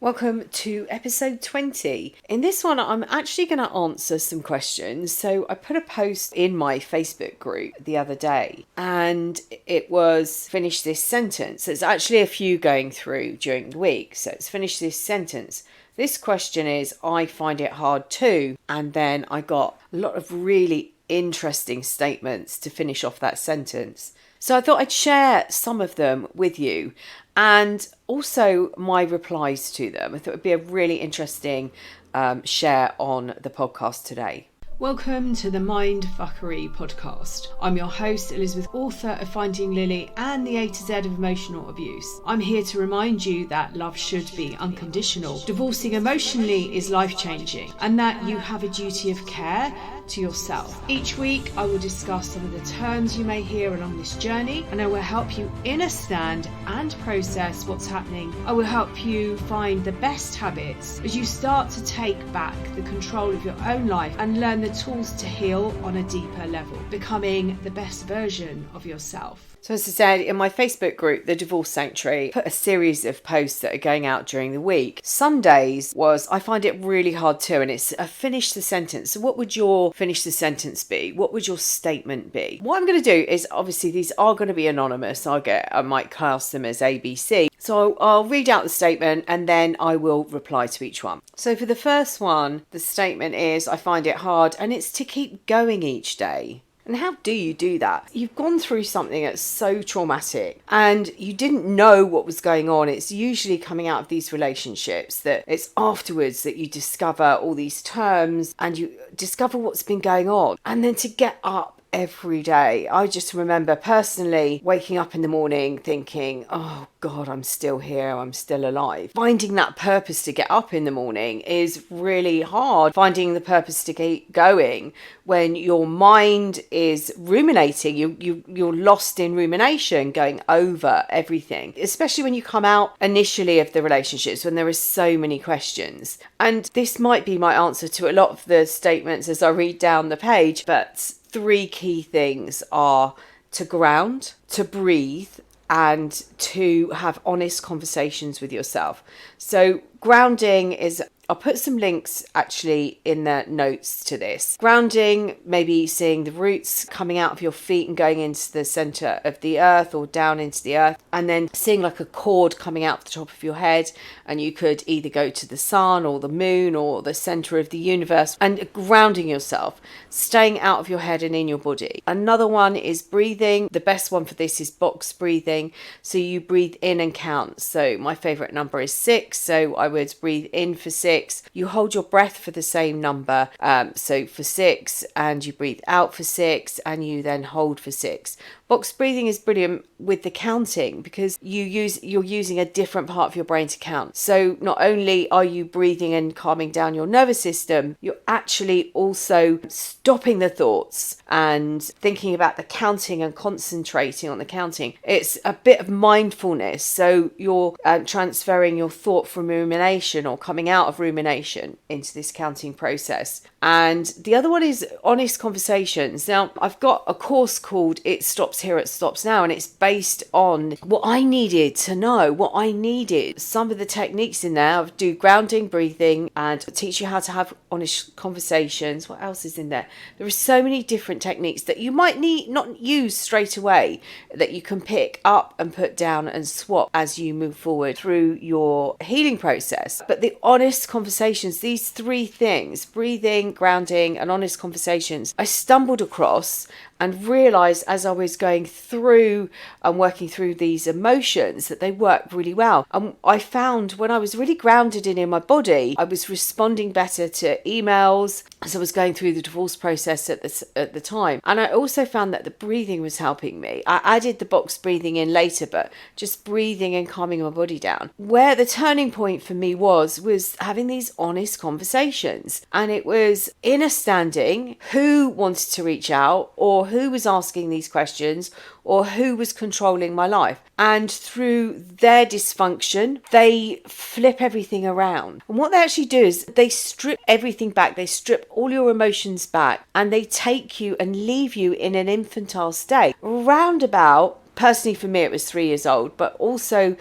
Welcome to episode 20. In this one, I'm actually going to answer some questions. So I put a post in my Facebook group the other day and it was finish this sentence. There's actually a few going through during the week. So it's finish this sentence. This question is, I find it hard too. And then I got a lot of really interesting statements to finish off that sentence. So I thought I'd share some of them with you and also my replies to them. I thought it would be a really interesting share on the podcast today. Welcome to the MINDFUCKERY Podcast. I'm your host, Elizabeth, author of Finding Lily and the A to Z of emotional abuse. I'm here to remind you that love should be unconditional. Divorcing emotionally is life-changing and that you have a duty of care to yourself. Each week I will discuss some of the terms you may hear along this journey, and I will help you understand and process what's happening. I will help you find the best habits as you start to take back the control of your own life and learn the tools to heal on a deeper level, becoming the best version of yourself. So as I said, in my Facebook group, The Divorce Sanctuary, I put a series of posts that are going out during the week. Sundays was, I find it really hard too, and it's a finish the sentence. So what would your finish the sentence be? What would your statement be? What I'm going to do is, obviously these are going to be anonymous. I might class them as ABC. So I'll read out the statement and then I will reply to each one. So for the first one, the statement is, I find it hard, and it's to keep going each day. And how do you do that? You've gone through something that's so traumatic and you didn't know what was going on. It's usually coming out of these relationships that it's afterwards that you discover all these terms and you discover what's been going on. And then to get up every day. I just remember personally waking up in the morning thinking, oh God, I'm still here, I'm still alive. Finding that purpose to get up in the morning is really hard. Finding the purpose to keep going when your mind is ruminating, you're lost in rumination, going over everything, especially when you come out initially of the relationships when there are so many questions. And this might be my answer to a lot of the statements as I read down the page, but 3 key things are to ground, to breathe, and to have honest conversations with yourself. So grounding is, I'll put some links actually in the notes to this. Grounding, maybe seeing the roots coming out of your feet and going into the center of the earth or down into the earth, and then seeing like a cord coming out the top of your head, and you could either go to the sun or the moon or the center of the universe, and grounding yourself, staying out of your head and in your body. Another one is breathing. The best one for this is box breathing. So you breathe in and count. So my favorite number is 6. So I would breathe in for 6. You hold your breath for the same number. So for 6, and you breathe out for 6, and you then hold for 6. Box breathing is brilliant with the counting because you're using a different part of your brain to count. So not only are you breathing and calming down your nervous system, you're actually also stopping the thoughts and thinking about the counting and concentrating on the counting. It's a bit of mindfulness. So you're transferring your thought from rumination or coming out of rumination into this counting process. And the other one is honest conversations. Now, I've got a course called It Stops Here, It Stops Now, and it's based on what I needed to know, what I needed. Some of the techniques in there, I do grounding, breathing, and teach you how to have honest conversations. What else is in there? There are so many different techniques that you might need not use straight away, that you can pick up and put down and swap as you move forward through your healing process. But the honest conversations, these 3 things, breathing, grounding, and honest conversations, I stumbled across and realised as I was going through and working through these emotions that they work really well. And I found when I was really grounded in my body, I was responding better to emails as I was going through the divorce process at the time. And I also found that the breathing was helping me. I added the box breathing in later, but just breathing and calming my body down. Where the turning point for me was having these honest conversations. And it was understanding who wanted to reach out or who was asking these questions or who was controlling my life. And through their dysfunction, they flip everything around. And what they actually do is they strip everything back. They strip all your emotions back and they take you and leave you in an infantile state. Roundabout, personally for me, it was 3 years old, but also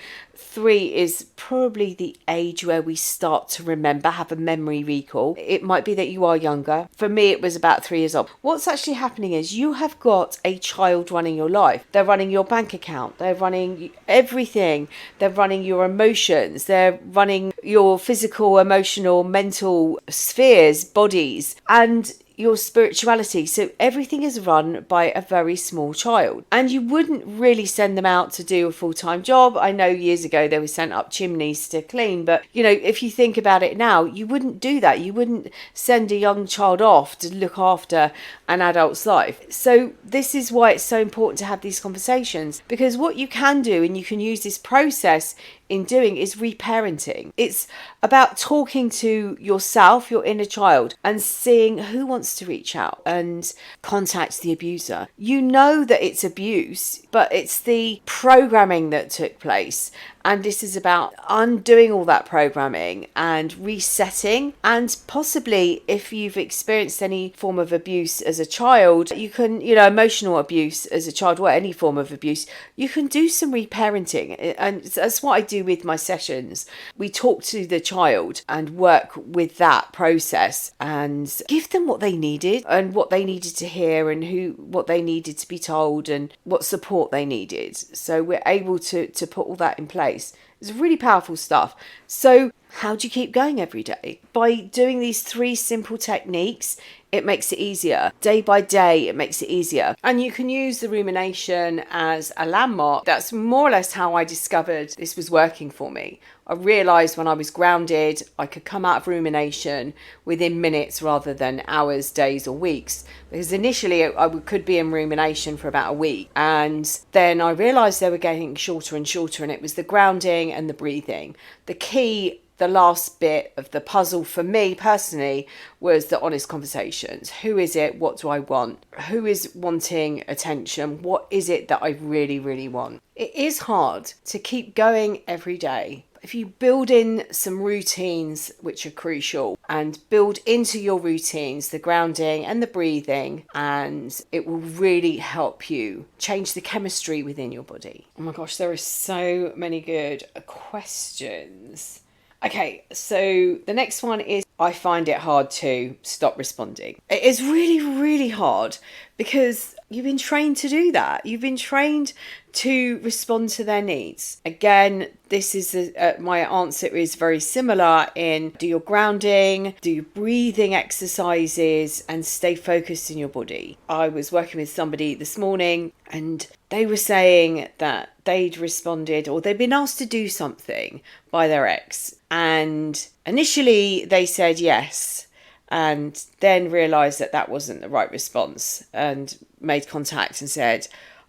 3 is probably the age where we start to remember, have a memory recall. It might be that you are younger. For me, it was about 3 years old. What's actually happening is you have got a child running your life. They're running your bank account. They're running everything. They're running your emotions. They're running your physical, emotional, mental spheres, bodies, and your spirituality. So everything is run by a very small child, and you wouldn't really send them out to do a full-time job. I know years ago they were sent up chimneys to clean, but if you think about it now, you wouldn't do that. You wouldn't send a young child off to look after an adult's life. So this is why it's so important to have these conversations, because what you can do, and you can use this process in doing, is reparenting. It's about talking to yourself, your inner child, and seeing who wants to reach out and contact the abuser. You know that it's abuse, but it's the programming that took place. And this is about undoing all that programming and resetting. And possibly, if you've experienced any form of abuse as a child, you can, emotional abuse as a child, or any form of abuse, you can do some reparenting. And that's what I do with my sessions. We talk to the child and work with that process and give them what they needed and what they needed to hear, and what they needed to be told, and what support they needed. So we're able to put all that in place. It's really powerful stuff. So how do you keep going every day? By doing these 3 simple techniques, it makes it easier. Day by day, it makes it easier. And you can use the rumination as a landmark. That's more or less how I discovered this was working for me. I realised when I was grounded, I could come out of rumination within minutes rather than hours, days or weeks. Because initially I could be in rumination for about a week. And then I realised they were getting shorter and shorter, and it was the grounding and the breathing. The key, the last bit of the puzzle for me personally, was the honest conversations. Who is it? What do I want? Who is wanting attention? What is it that I really, really want? It is hard to keep going every day. If you build in some routines which are crucial, and build into your routines the grounding and the breathing, and it will really help you change the chemistry within your body. Oh my gosh, there are so many good questions. Okay, so the next one is, I find it hard to stop responding. It is really, really hard, because you've been trained to do that. You've been trained to respond to their needs. Again, this is my answer is very similar in do your grounding, do your breathing exercises, and stay focused in your body. I was working with somebody this morning, and they were saying that they'd responded, or they'd been asked to do something by their ex. And initially they said yes, and then realised that that wasn't the right response, and made contact and said,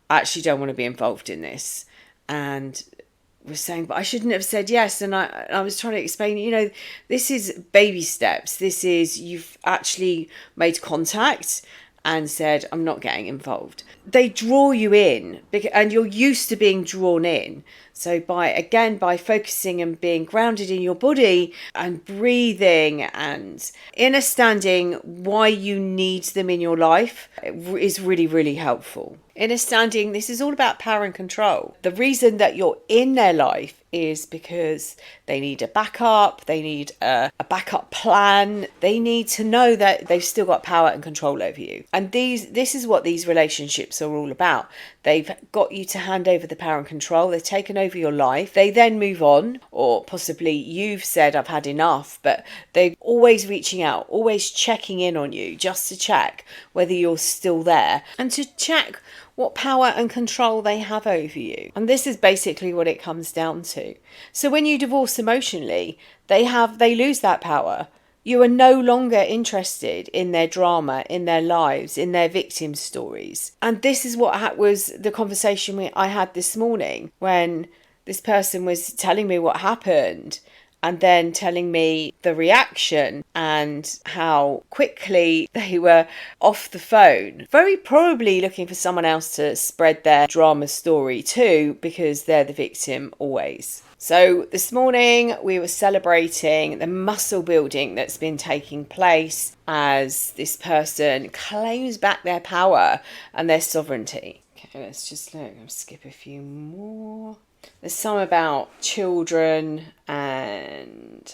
I actually don't want to be involved in this. And was saying, but I shouldn't have said yes. And I was trying to explain, this is baby steps. This is, you've actually made contact and said, I'm not getting involved. They draw you in, and you're used to being drawn in. So by focusing and being grounded in your body and breathing and understanding why you need them in your life is really, really helpful. Understanding this is all about power and control. The reason that you're in their life is because they need a backup, they need a backup plan, they need to know that they've still got power and control over you. And this is what these relationships are all about. They've got you to hand over the power and control, they've taken over your life, they then move on, or possibly you've said I've had enough, but they're always reaching out, always checking in on you, just to check whether you're still there, and to check what power and control they have over you. And this is basically what it comes down to. So when you divorce emotionally, they lose that power. You are no longer interested in their drama, in their lives, in their victim stories. And this is what was the conversation I had this morning, when this person was telling me what happened, and then telling me the reaction and how quickly they were off the phone. Very probably looking for someone else to spread their drama story to, because they're the victim always. So this morning we were celebrating the muscle building that's been taking place as this person claims back their power and their sovereignty. Okay, let's just look. I'll skip a few more. There's some about children and,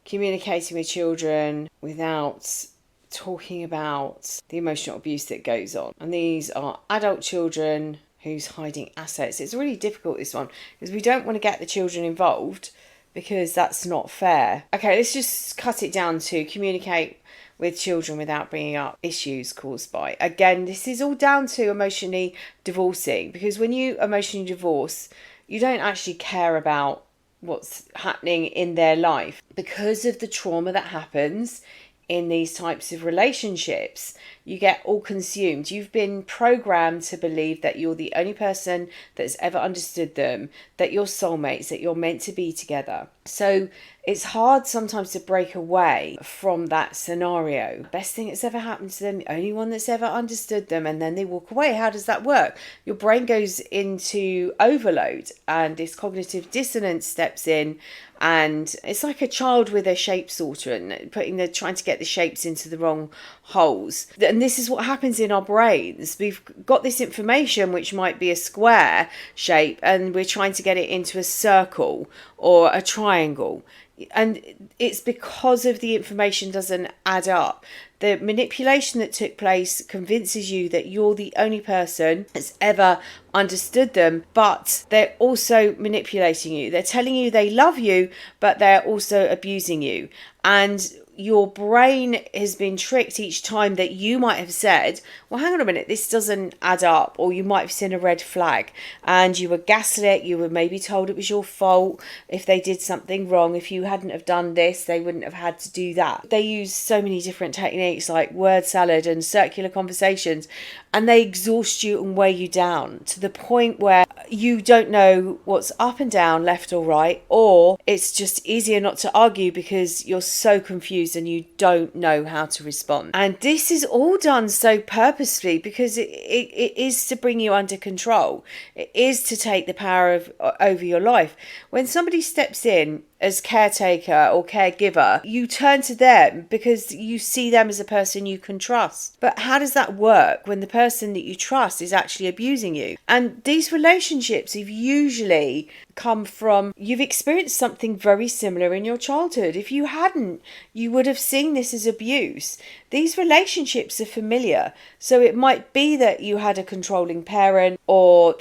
communicating with children without talking about the emotional abuse that goes on. And these are adult children who's hiding assets. It's really difficult, this one, because we don't want to get the children involved because that's not fair. Okay, let's just cut it down to communicate with children without bringing up issues caused by. Again, this is all down to emotionally divorcing, because when you emotionally divorce, you don't actually care about what's happening in their life because of the trauma that happens in these types of relationships. You get all consumed. You've been programmed to believe that you're the only person that's ever understood them, that you're soulmates, that you're meant to be together. So it's hard sometimes to break away from that scenario. Best thing that's ever happened to them, the only one that's ever understood them, and then they walk away. How does that work? Your brain goes into overload and this cognitive dissonance steps in, and it's like a child with a shape sorter and trying to get the shapes into the wrong holes. And this is what happens in our brains. We've got this information which might be a square shape and we're trying to get it into a circle or a triangle. And it's because of the information doesn't add up. The manipulation that took place convinces you that you're the only person that's ever understood them, but they're also manipulating you. They're telling you they love you, but they're also abusing you. And your brain has been tricked each time that you might have said, well, hang on a minute, this doesn't add up. Or you might have seen a red flag and you were gaslit. You were maybe told it was your fault if they did something wrong. If you hadn't have done this, they wouldn't have had to do that. They use so many different techniques like word salad and circular conversations, and they exhaust you and weigh you down to the point where you don't know what's up and down, left or right, or it's just easier not to argue because you're so confused and you don't know how to respond. And this is all done so purposefully because it is to bring you under control. It is to take the power over your life. When somebody steps in as caretaker or caregiver, you turn to them because you see them as a person you can trust. But how does that work when the person that you trust is actually abusing you? And these relationships have usually come from, you've experienced something very similar in your childhood. If you hadn't, you would have seen this as abuse. These relationships are familiar. So it might be that you had a controlling parent, or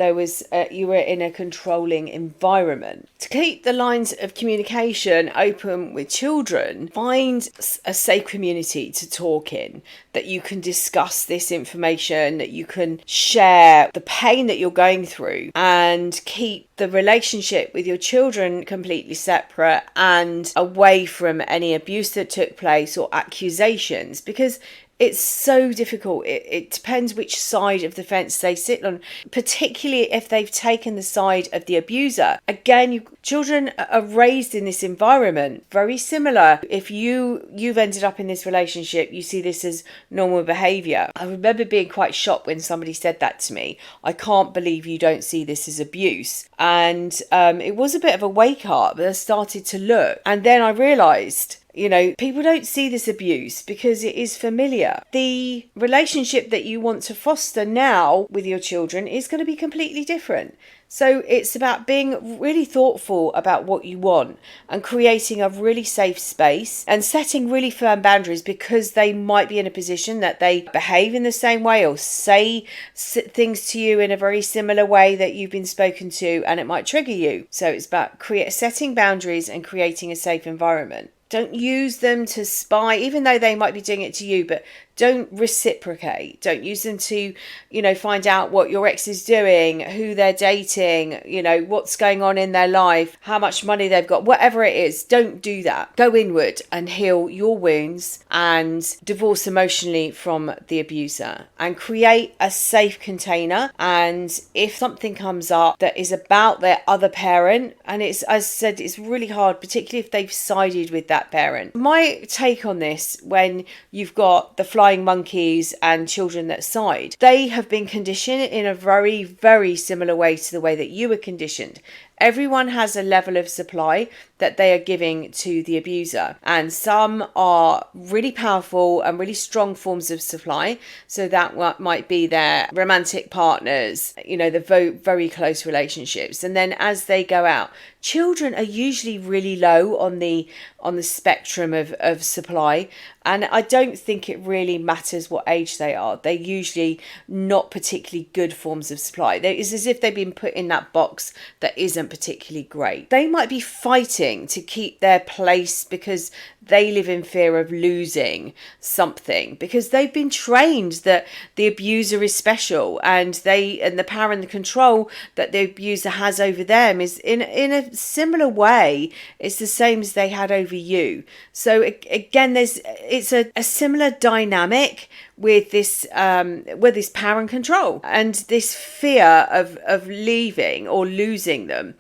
you were in a controlling environment. To keep the lines of communication open with children, find a safe community to talk in, that you can discuss this information, that you can share the pain that you're going through, and keep the relationship with your children completely separate and away from any abuse that took place or accusations, because it's so difficult. It depends which side of the fence they sit on, particularly if they've taken the side of the abuser. Again, children are raised in this environment, very similar. If you've ended up in this relationship, you see this as normal behaviour. I remember being quite shocked when somebody said that to me. I can't believe you don't see this as abuse. And it was a bit of a wake up. I started to look, and then I realised, people don't see this abuse because it is familiar. The relationship that you want to foster now with your children is going to be completely different. So it's about being really thoughtful about what you want and creating a really safe space and setting really firm boundaries, because they might be in a position that they behave in the same way or say things to you in a very similar way that you've been spoken to, and it might trigger you. So it's about setting boundaries and creating a safe environment. Don't use them to spy, even though they might be doing it to you, but don't reciprocate. Don't use them to, find out what your ex is doing, who they're dating, what's going on in their life, how much money they've got, whatever it is. Don't do that. Go inward and heal your wounds and divorce emotionally from the abuser and create a safe container. And if something comes up that is about their other parent, and it's, as I said, it's really hard, particularly if they've sided with that parent. My take on this, when you've got the flying monkeys and children that side, they have been conditioned in a very, very similar way to the way that you were conditioned. Everyone has a level of supply. that they are giving to the abuser. And some are really powerful and really strong forms of supply. So that might be their romantic partners, the very close relationships. And then as they go out, children are usually really low on the spectrum of supply, and I don't think it really matters what age they are. They're usually not particularly good forms of supply. It's as if they've been put in that box that isn't particularly great. They might be fighting to keep their place because they live in fear of losing something, because they've been trained that the abuser is special, and the power and the control that the abuser has over them is in a similar way. It's the same as they had over you. So again, it's a similar dynamic with this power and control and this fear of leaving or losing them.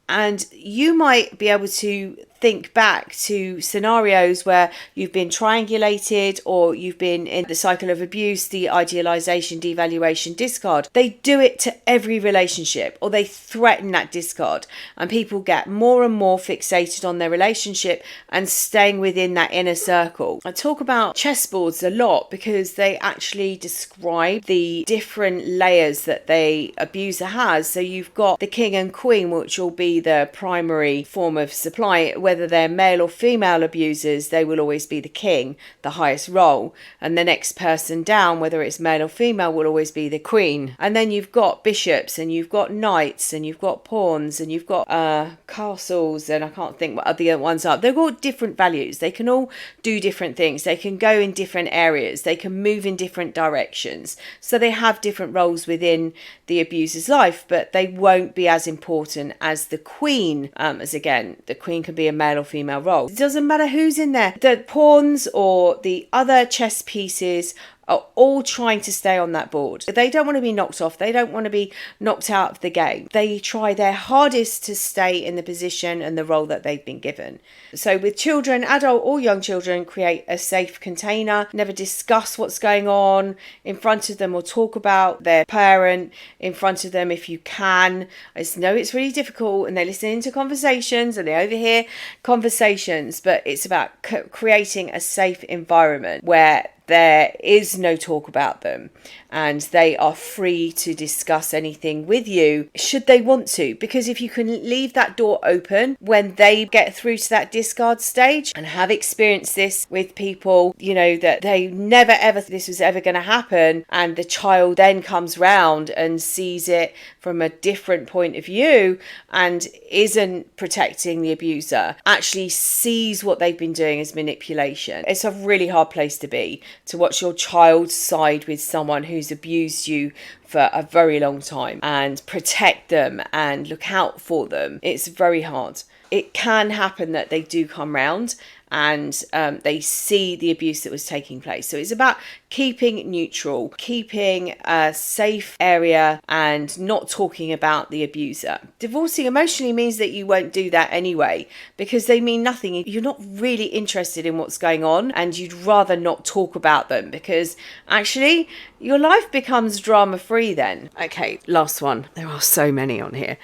And you might be able to think back to scenarios where you've been triangulated, or you've been in the cycle of abuse, the idealization, devaluation, discard. They do it to every relationship, or they threaten that discard, and people get more and more fixated on their relationship and staying within that inner circle. I talk about chessboards a lot because they actually describe the different layers that the abuser has. So you've got the king and queen, which will be the primary form of supply. Whether they're male or female abusers, they will always be the king, the highest role. And the next person down, whether it's male or female, will always be the queen. And then you've got bishops, and you've got knights, and you've got pawns, and you've got castles, and I can't think what the other ones are. They've got different values. They can all do different things. They can go in different areas. They can move in different directions. So they have different roles within the abuser's life, but they won't be as important as the queen. As again, the queen can be a male or female role. It doesn't matter who's in there. The pawns or the other chess pieces are all trying to stay on that board. They don't want to be knocked off. They don't want to be knocked out of the game. They try their hardest to stay in the position and the role that they've been given. So with children, adult or young children, create a safe container. Never discuss what's going on in front of them, or talk about their parent in front of them if you can. I know it's really difficult, and they listen into conversations and they overhear conversations, but it's about creating a safe environment where there is no talk about them, and they are free to discuss anything with you should they want to. Because if you can leave that door open when they get through to that discard stage, and have experienced this with people, that they never ever this was ever going to happen, and the child then comes round and sees it from a different point of view and isn't protecting the abuser, actually sees what they've been doing as manipulation. It's a really hard place to be, to watch your child side with someone who's abused you for a very long time and protect them and look out for them. It's very hard. It can happen that they do come round and they see the abuse that was taking place. So it's about keeping neutral, keeping a safe area, and not talking about the abuser. Divorcing emotionally means that you won't do that anyway, because they mean nothing. You're not really interested in what's going on, and you'd rather not talk about them, because actually your life becomes drama free then. Okay, last one. There are so many on here.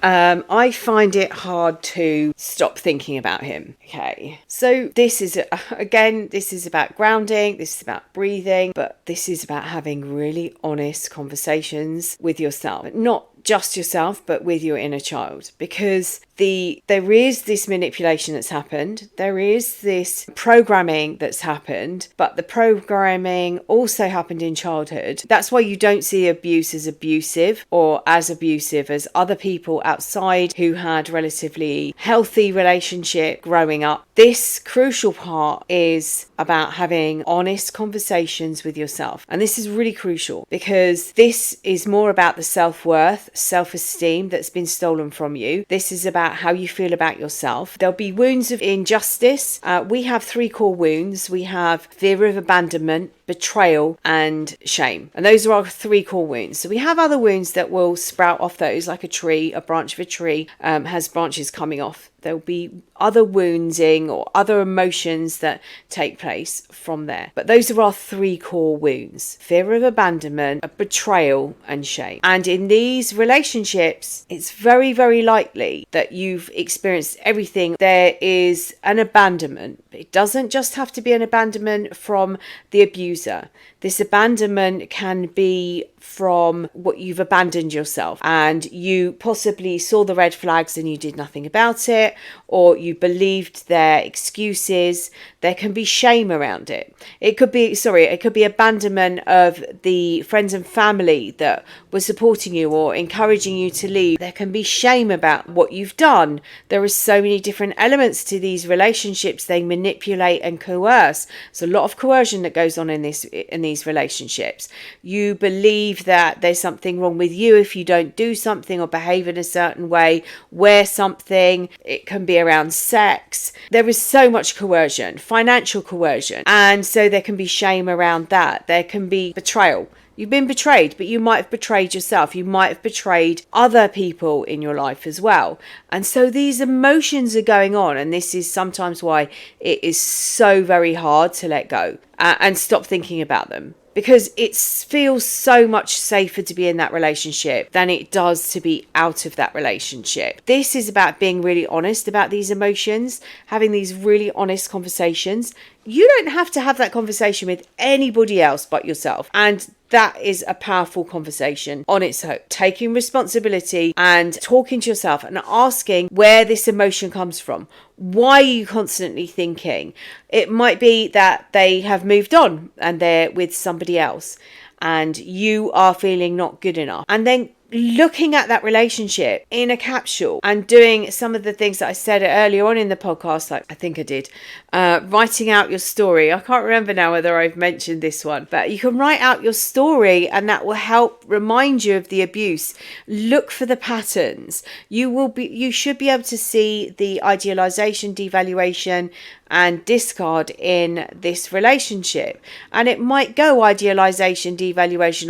I find it hard to stop thinking about him. Okay, so this is about grounding, this is about breathing, but this is about having really honest conversations with yourself. Not just yourself, but with your inner child, because there is this manipulation that's happened, there is this programming that's happened, but the programming also happened in childhood. That's why you don't see abuse as abusive, or as abusive as other people outside who had relatively healthy relationship growing up. This crucial part is about having honest conversations with yourself, and this is really crucial, because this is more about the self-worth, self-esteem that's been stolen from you. This is about how you feel about yourself. There'll be wounds of injustice. We have 3 core wounds. We have fear of abandonment, betrayal, and shame. And those are our 3 core wounds. So we have other wounds that will sprout off those, like a branch of a tree has branches coming off. There'll be other wounding or other emotions that take place from there. But those are our 3 core wounds: fear of abandonment, betrayal, and shame. And in these relationships, it's very, very likely that you've experienced everything. There is an abandonment. It doesn't just have to be an abandonment from the abuser. This abandonment can be from what you've abandoned yourself, and you possibly saw the red flags and you did nothing about it, or you believed their excuses. There can be shame around it. It could be abandonment of the friends and family that were supporting you or encouraging you to leave. There can be shame about what you've done. There are so many different elements to these relationships. They manipulate and coerce. There's a lot of coercion that goes on in these relationships. You believe that there's something wrong with you if you don't do something or behave in a certain way, wear something. It can be around sex. There is so much coercion, financial coercion, and so there can be shame around that. There can be betrayal. You've been betrayed, but you might have betrayed yourself. You might have betrayed other people in your life as well. And so these emotions are going on, and this is sometimes why it is so very hard to let go and stop thinking about them. Because it feels so much safer to be in that relationship than it does to be out of that relationship. This is about being really honest about these emotions, having these really honest conversations. You don't have to have that conversation with anybody else but yourself. And that is a powerful conversation on its own. Taking responsibility and talking to yourself and asking where this emotion comes from. Why are you constantly thinking? It might be that they have moved on and they're with somebody else and you are feeling not good enough. And then looking at that relationship in a capsule and doing some of the things that I said earlier on in the podcast, like I think I did, writing out your story. I can't remember now whether I've mentioned this one, but you can write out your story and that will help remind you of the abuse. Look for the patterns. You should be able to see the idealization, devaluation, and discard in this relationship. And it might go idealization, devaluation.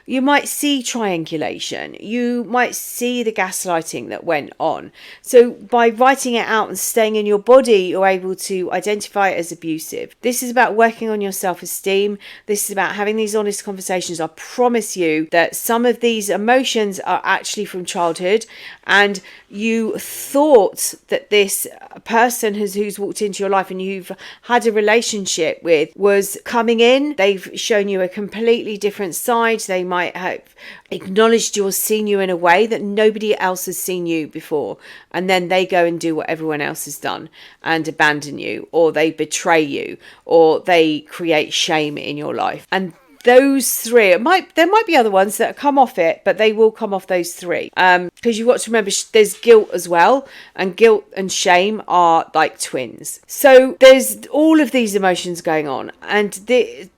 You might see triangulation. You might see the gaslighting that went on. So by writing it out and staying in your body, you're able to identify it as abusive. This is about working on your self-esteem. This is about having these honest conversations. I promise you that some of these emotions are actually from childhood, and you thought that this person who's walked into your life and you've had a relationship with was coming in. They've shown you a completely different side. They might have acknowledged you or seen you in a way that nobody else has seen you before, and then they go and do what everyone else has done and abandon you, or they betray you, or they create shame in your life. And those 3, there might be other ones that come off it, but they will come off those 3. Because you've got to remember there's guilt as well, and guilt and shame are like twins. So there's all of these emotions going on, and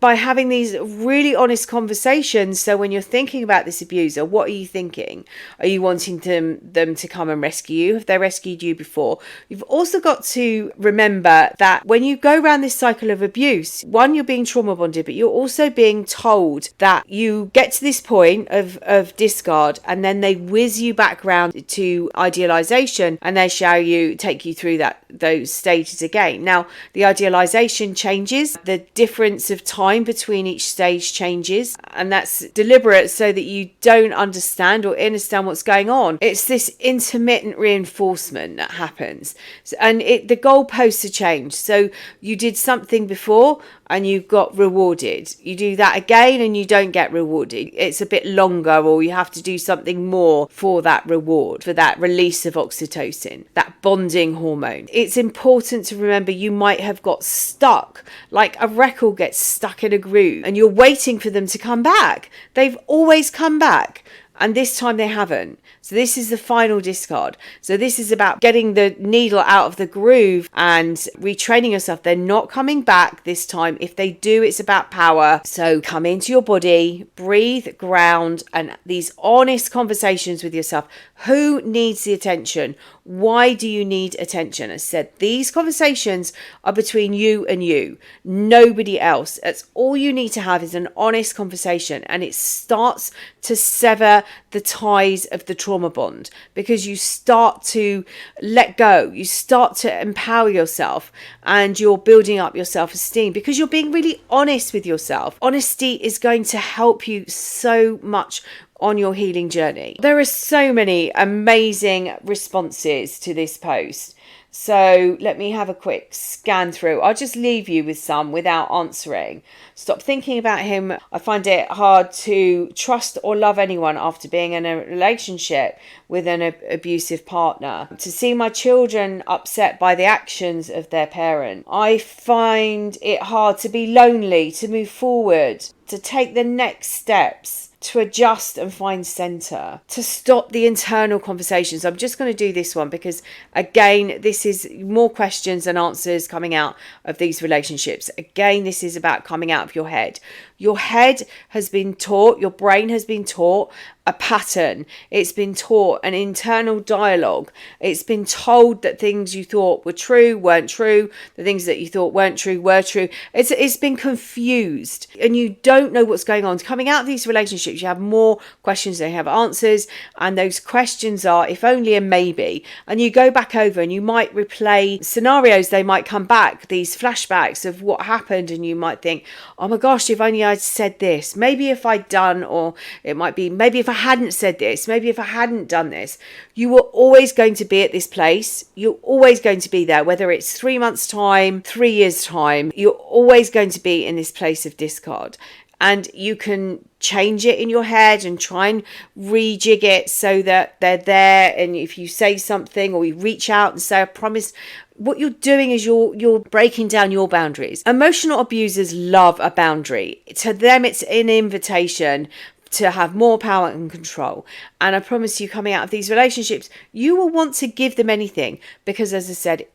by having these really honest conversations, so when you're thinking about this abuser, what are you thinking? Are you wanting them to come and rescue you? Have they rescued you before? You've also got to remember that when you go around this cycle of abuse, one, you're being trauma bonded, but you're also being told that you get to this point of discard, and then they whiz you back round to idealization, and they take you through those stages again. Now, the idealization changes, the difference of time between each stage changes, and that's deliberate so that you don't understand what's going on. It's this intermittent reinforcement that happens, and the goalposts are changed. So you did something before and you got rewarded. You do that again and you don't get rewarded. It's a bit longer, or you have to do something more for that reward, for that release of oxytocin, that bonding hormone. It's important to remember you might have got stuck, like a record gets stuck in a groove, and you're waiting for them to come back. They've always come back. And this time they haven't. So this is the final discard. So this is about getting the needle out of the groove and retraining yourself. They're not coming back this time. If they do, it's about power. So come into your body, breathe, ground, and these honest conversations with yourself. Who needs the attention? Why do you need attention? I said, these conversations are between you and you, nobody else. That's all you need to have is an honest conversation. And it starts to sever the ties of the trauma bond, because you start to let go. You start to empower yourself, and you're building up your self-esteem because you're being really honest with yourself. Honesty is going to help you so much on your healing journey. There are so many amazing responses to this post. So let me have a quick scan through. I'll just leave you with some without answering. Stop thinking about him. I find it hard to trust or love anyone after being in a relationship with an abusive partner. To see my children upset by the actions of their parent. I find it hard to be lonely, to move forward, to take the next steps, to adjust and find center, to stop the internal conversations. I'm just going to do this one because, again, this is more questions than answers coming out of these relationships. Again, this is about coming out of your head. Your head has been taught, your brain has been taught a pattern. It's been taught an internal dialogue. It's been told that things you thought were true weren't true. The things that you thought weren't true were true. It's been confused, and you don't know what's going on. Coming out of these relationships, you have more questions than you have answers, and those questions are if only and maybe. And you go back over and you might replay scenarios. They might come back, these flashbacks of what happened, and you might think, oh my gosh, if only I'd said this. Maybe if I'd done, or it might be maybe if I hadn't said this, maybe if I hadn't done this. You were always going to be at this place. You're always going to be there, whether it's 3 months' time, 3 years' time. You're always going to be in this place of discard. And you can change it in your head and try and rejig it so that they're there. And if you say something or you reach out and say, I promise, what you're doing is you're breaking down your boundaries. Emotional abusers love a boundary. To them, it's an invitation to have more power and control. And I promise you, coming out of these relationships, you will want to give them anything, because as I said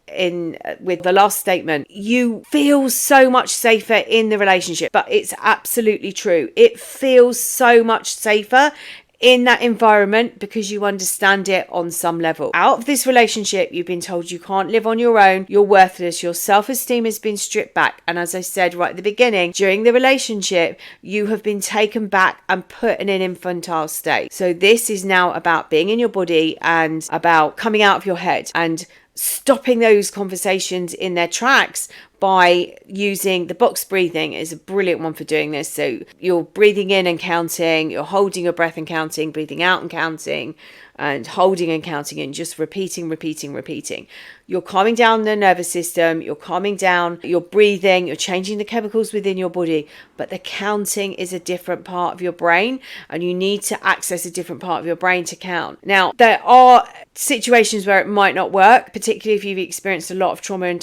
with the last statement, you feel so much safer in the relationship. But it's absolutely true. It feels so much safer in that environment because you understand it on some level. Out of this relationship, you've been told you can't live on your own, you're worthless, your self-esteem has been stripped back. And as I said right at the beginning, during the relationship, you have been taken back and put in an infantile state. So this is now about being in your body and about coming out of your head and stopping those conversations in their tracks by using the box breathing. Is a brilliant one for doing this. So you're breathing in and counting, you're holding your breath and counting, breathing out and counting, and holding and counting, and just repeating. You're calming down the nervous system, you're calming down, you're breathing, you're changing the chemicals within your body, but the counting is a different part of your brain, and you need to access a different part of your brain to count. Now, there are situations where it might not work, particularly if you've experienced a lot of trauma in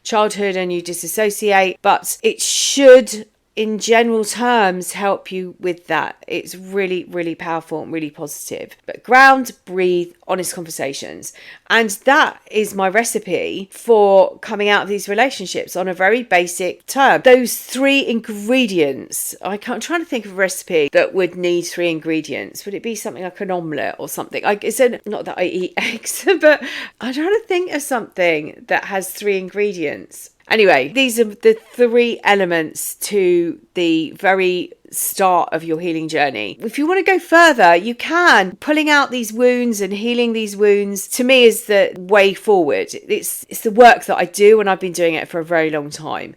childhood and you disassociate, but it should, in general terms, help you with that. It's really, really powerful and really positive. But ground, breathe, honest conversations. And that is my recipe for coming out of these relationships on a very basic term. Those 3 ingredients. I'm trying to think of a recipe that would need 3 ingredients. Would it be something like an omelette or something? Not that I eat eggs, but I'm trying to think of something that has 3 ingredients. Anyway, these are the 3 elements to the very start of your healing journey. If you want to go further, you can. Pulling out these wounds and healing these wounds, to me, is the way forward. It's the work that I do, and I've been doing it for a very long time.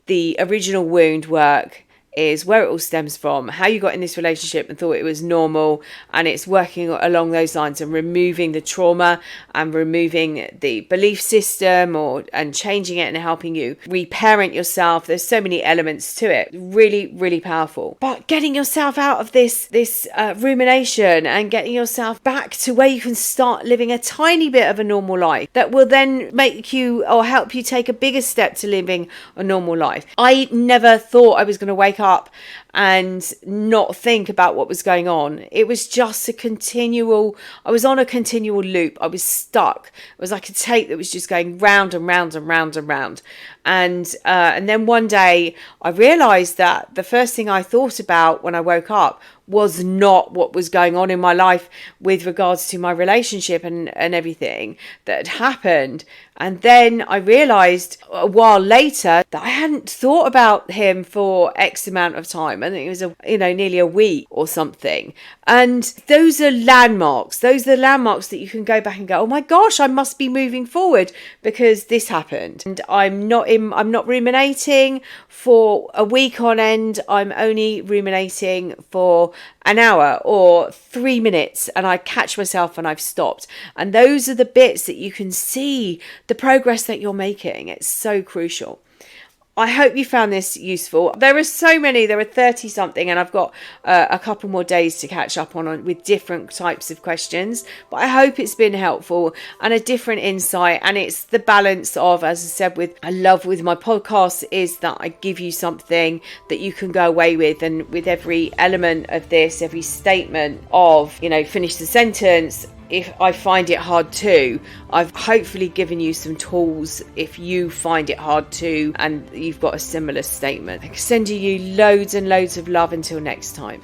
The original wound work is where it all stems from, how you got in this relationship and thought it was normal, and it's working along those lines and removing the trauma and removing the belief system and changing it and helping you reparent yourself. There's so many elements to it. Really, really powerful. But getting yourself out of this rumination and getting yourself back to where you can start living a tiny bit of a normal life that will then make you or help you take a bigger step to living a normal life. I never thought I was going to wake up and not think about what was going on. It was just I was on a continual loop. I was stuck. It was like a tape that was just going round and round and round and round. And then one day I realised that the first thing I thought about when I woke up was not what was going on in my life with regards to my relationship and everything that had happened. And then I realised a while later that I hadn't thought about him for X amount of time. I think it was nearly a week or something. And those are landmarks. Those are the landmarks that you can go back and go, oh my gosh, I must be moving forward because this happened. And I'm not ruminating for a week on end. I'm only ruminating for an hour or 3 minutes, and I catch myself and I've stopped. And those are the bits that you can see the progress that you're making. It's so crucial. I hope you found this useful. There are 30 something, and I've got a couple more days to catch up on with different types of questions. But I hope it's been helpful and a different insight. And it's the balance of, as I said, I love with my podcast is that I give you something that you can go away with. And with every element of this, every statement of, finish the sentence, if I find it hard too, I've hopefully given you some tools if you find it hard too and you've got a similar statement. Sending you loads and loads of love until next time.